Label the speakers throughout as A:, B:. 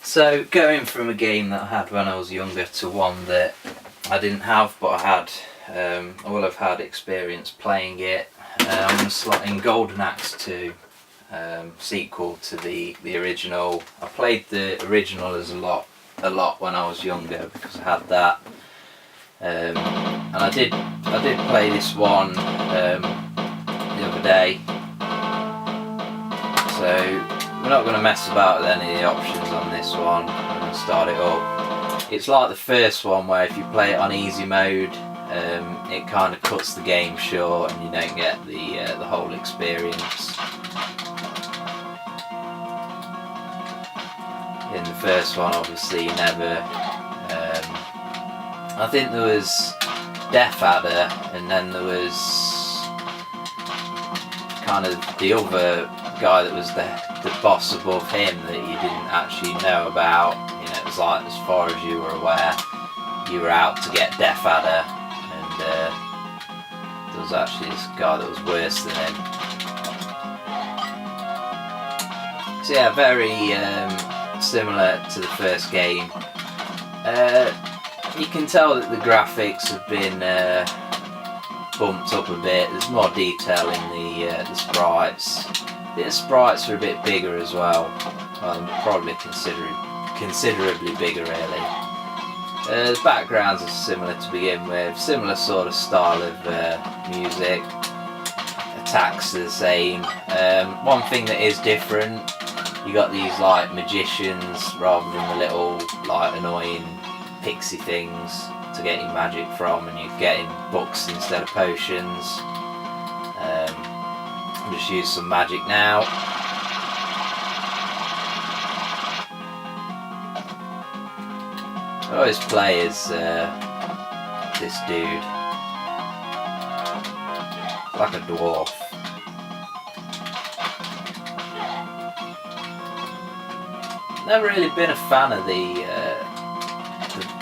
A: So going from a game that I had when I was younger to one that I didn't have but I had, I will have had experience playing it. I'm going to slot in Golden Axe 2, sequel to the original. I played the original as a lot when I was younger because I had that. And I did play this one the other day. So we're not going to mess about with any of the options on this one. I'm going to start it up. It's like the first one where if you play it on easy mode, it kind of cuts the game short and you don't get the whole experience. In the first one, obviously, you never. I think there was Death Adder, and then there was kind of the other guy that was the boss above him that you didn't actually know about. You know, it was like, as far as you were aware, you were out to get Death Adder, and there was actually this guy that was worse than him. So yeah, very similar to the first game. You can tell that the graphics have been bumped up a bit. There's more detail in the sprites. The sprites are a bit bigger as well. Well, probably considerably bigger, really. The backgrounds are similar to begin with. Similar sort of style of music. Attacks are the same. One thing that is different, you got these like magicians rather than the little like annoying pixie things to get your magic from, and you're getting books instead of potions. I'll just use some magic now. I always play as this dude, like a dwarf. Never really been a fan of the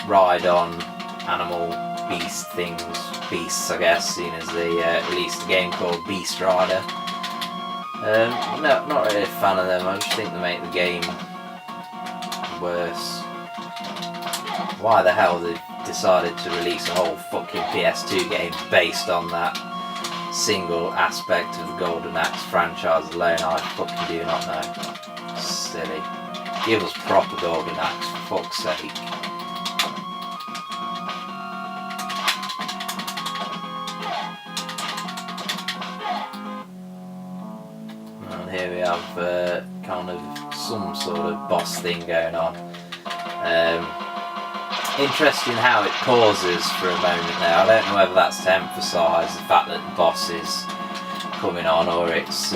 A: ride-on animal beast things, beasts I guess, seeing as they released a game called Beast Rider. No, not really a fan of them. I just think they make the game worse. Why the hell they decided to release a whole fucking PS2 game based on that single aspect of the Golden Axe franchise alone, I fucking do not know. Silly. Give us proper Golden Axe, for fuck's sake. And here we have kind of some sort of boss thing going on. Interesting how it pauses for a moment there. I don't know whether that's to emphasise the fact that the boss is coming on, or it's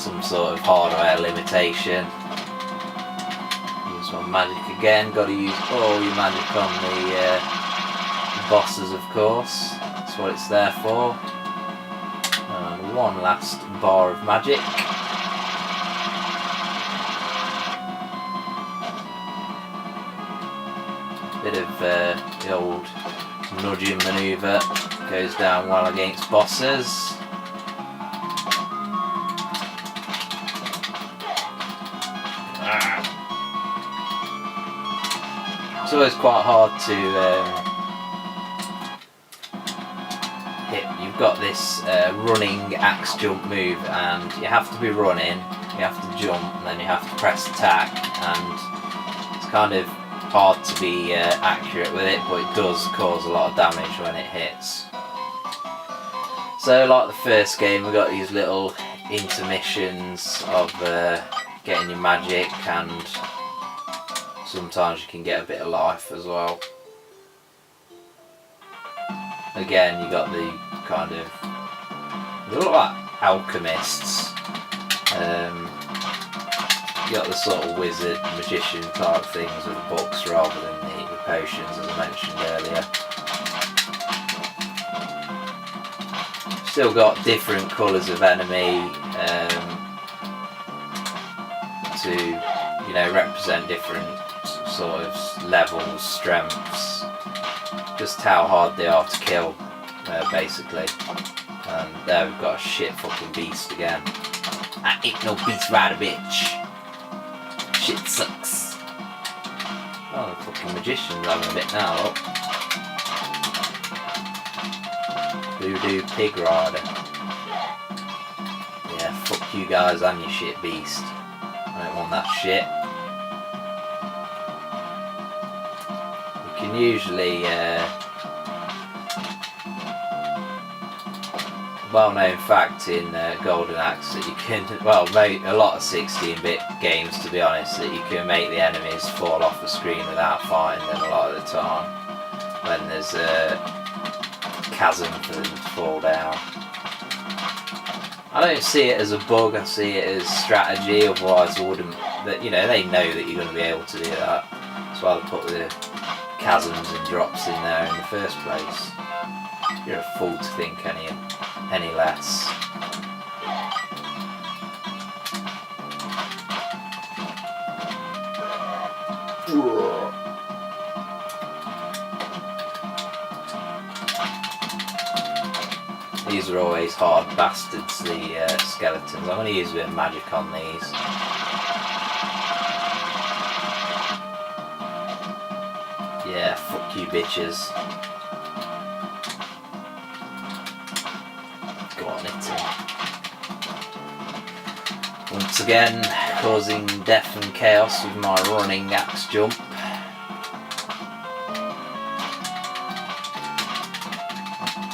A: some sort of hardware limitation. Use my magic again. Got to use all your magic on the bosses, of course. That's what it's there for. And one last bar of magic. Bit of the old nudging manoeuvre goes down well against bosses. It's always quite hard to hit. You've got this running axe jump move, and you have to be running, you have to jump, and then you have to press attack, and it's kind of hard to be accurate with it, but it does cause a lot of damage when it hits. So like the first game, we've got these little intermissions of getting your magic, and sometimes you can get a bit of life as well. Again, you got the kind of, they look like alchemists. You got the sort of wizard, magician type things with the books rather than the potions, as I mentioned earlier. Still got different colours of enemy to, you know, represent different sort of levels, strengths, just how hard they are to kill, basically. And there we've got a shit fucking beast again. I ain't no beast rider, bitch. Shit sucks. magician's having a bit now, look. Voodoo Pig Rider. Yeah, fuck you guys and your shit beast. I don't want that shit. You can usually, well-known fact in Golden Axe that you can, well, make a lot of 16-bit games, to be honest, that you can make the enemies fall off the screen without fighting them a lot of the time when there's a chasm for them to fall down. I don't see it as a bug, I see it as strategy, otherwise I wouldn't, that, you know, they know that you're going to be able to do that. That's why they put the chasms and drops in there in the first place. You're a fool to think any less. These are always hard bastards, the skeletons. I'm going to use a bit of magic on these. Yeah, fuck you bitches. Go on, it's once again causing death and chaos with my running axe jump.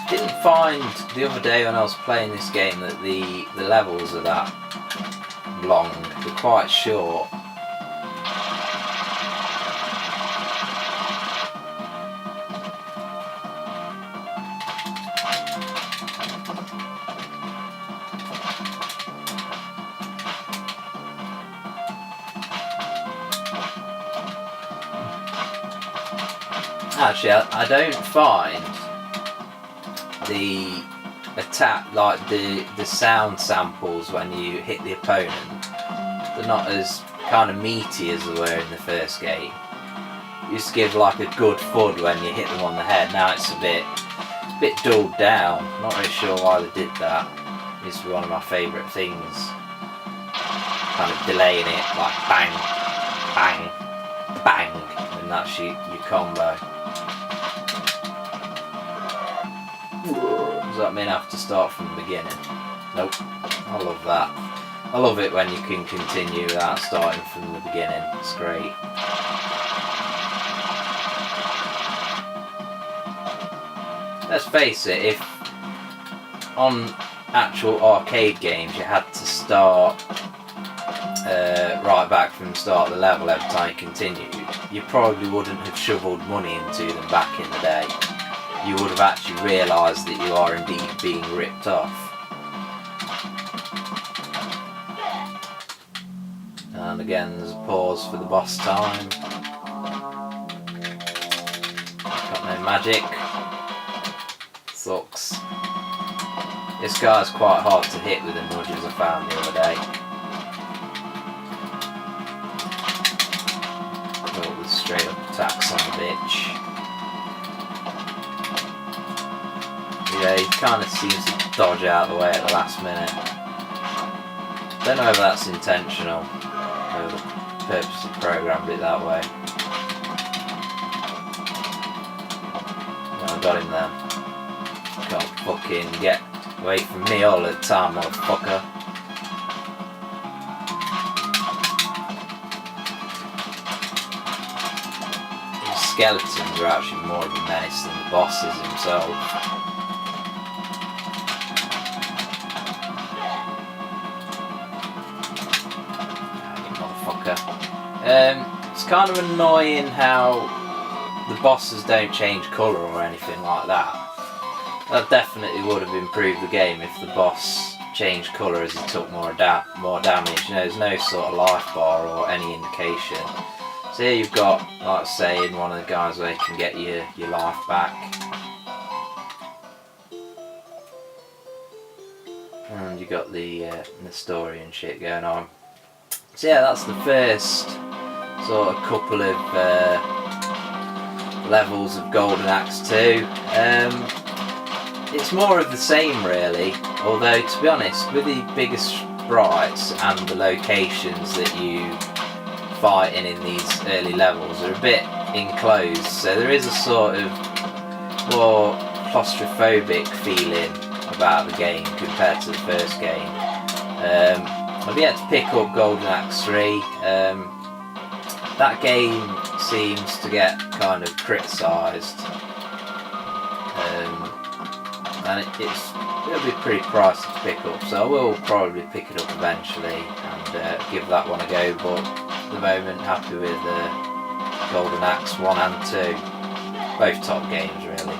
A: Didn't find the other day when I was playing this game that the levels are that long. They're quite short. Actually, I don't find the attack, like the sound samples when you hit the opponent, they're not as kind of meaty as they were in the first game. You used to give like a good thud when you hit them on the head. Now it's a bit dulled down. Not really sure why they did that. It used to be one of my favourite things. Kind of delaying it, like bang, bang, bang, and that's your combo. Does that mean I have to start from the beginning? Nope. I love that. I love it when you can continue without starting from the beginning. It's great. Let's face it, if on actual arcade games you had to start right back from the start of the level every time you continued, you probably wouldn't have shoveled money into them back in the day. You would have actually realised that you are indeed being ripped off. And again, there's a pause for the boss time. Got no magic. Sucks. This guy's quite hard to hit with the nudges I found the other day. Oh, with straight up attacks on the bitch. Yeah, he kind of seems to dodge out of the way at the last minute. Don't know if that's intentional, or the purposely programmed it that way. No, I got him there. Can't fucking get away from me all the time, motherfucker. These skeletons are actually more of a menace than the bosses themselves. It's kind of annoying how the bosses don't change colour or anything like that. That definitely would have improved the game if the boss changed colour as he took more damage. You know, there's no sort of life bar or any indication. So here you've got, like I say, in one of the guys where you can get your life back. And you got the story and shit going on. So yeah, that's the first sort of couple of levels of Golden Axe 2. It's more of the same really, although to be honest, with the bigger sprites and the locations that you fight in these early levels are a bit enclosed, so there is a sort of more claustrophobic feeling about the game compared to the first game. I've yet to pick up Golden Axe 3. That game seems to get kind of criticised, and it'll be pretty pricey to pick up, so I will probably pick it up eventually and give that one a go, but at the moment happy with Golden Axe 1 and 2, both top games really.